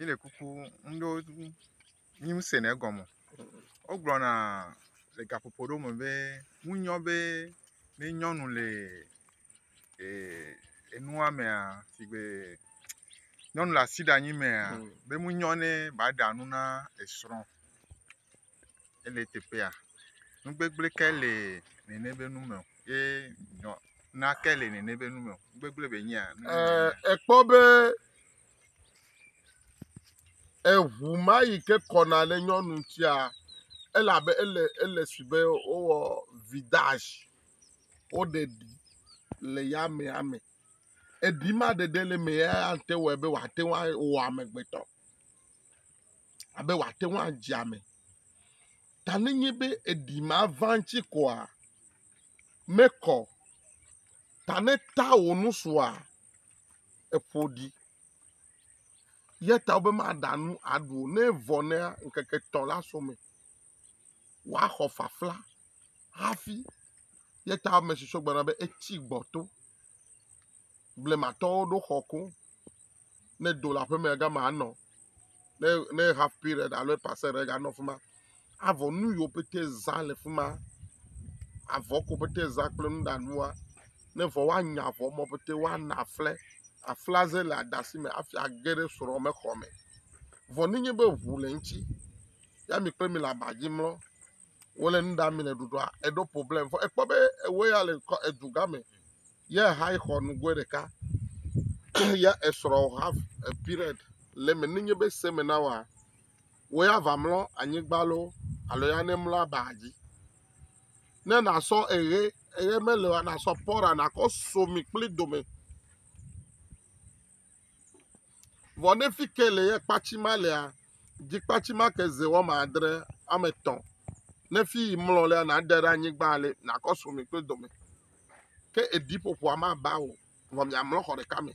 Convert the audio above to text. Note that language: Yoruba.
Il est coucou, ndo ni se ne gomo. Ogbona le gapopodo mo be munyo be ne nyonu le enua me a sigbe nyonu la sida nyi me a be munyo ne ba danu na esron ele tepea. Nugbegble kele ne be nu me e na kele ne be nu me. Nugbegble be nya. Ekpo be ehuma yi ke kona le nyɔnu tia elabe ele sibe o vidage o de le yame edi ma de le me ya ante we be wa te wa o amegbeto abe wa te wa jame tani nyi be edi ma vanchi kwa meko tane ta onu soa epodi yeta obe ma danu adu ne vone nkeke ton la some wa ho fafla hafi yeta me so gbara be eti gboto blema to do hokun ne do la pe me ga ma no ne half period alo passer ga no fuma avo nu yo pete za le fuma avo ko pete za kple nu danua ne vo wa nya avo mo pete wa na fle aflaze la dasi me afi agere soro me khome vo ni nye be vule nchi ya mi pe mi la baji mlo wole nda mi le dudu edo problem fo ekpo be ewe ya le eduga me ya high horn gwere ka ya esoro half a period le me ni nye be seme na wa we ya va mlo anyi gbalo alo ya ne mlo abaji ne na so ere me le na so pora na ko so mi kli do me vo ne fi kele ye kpachima le a di kpachima ke ze wo ma adre ameton ne fi mlo le na dere anyi gbale na ko so mi kli do me ke edi popo ama ba o vo mi amlo hore kame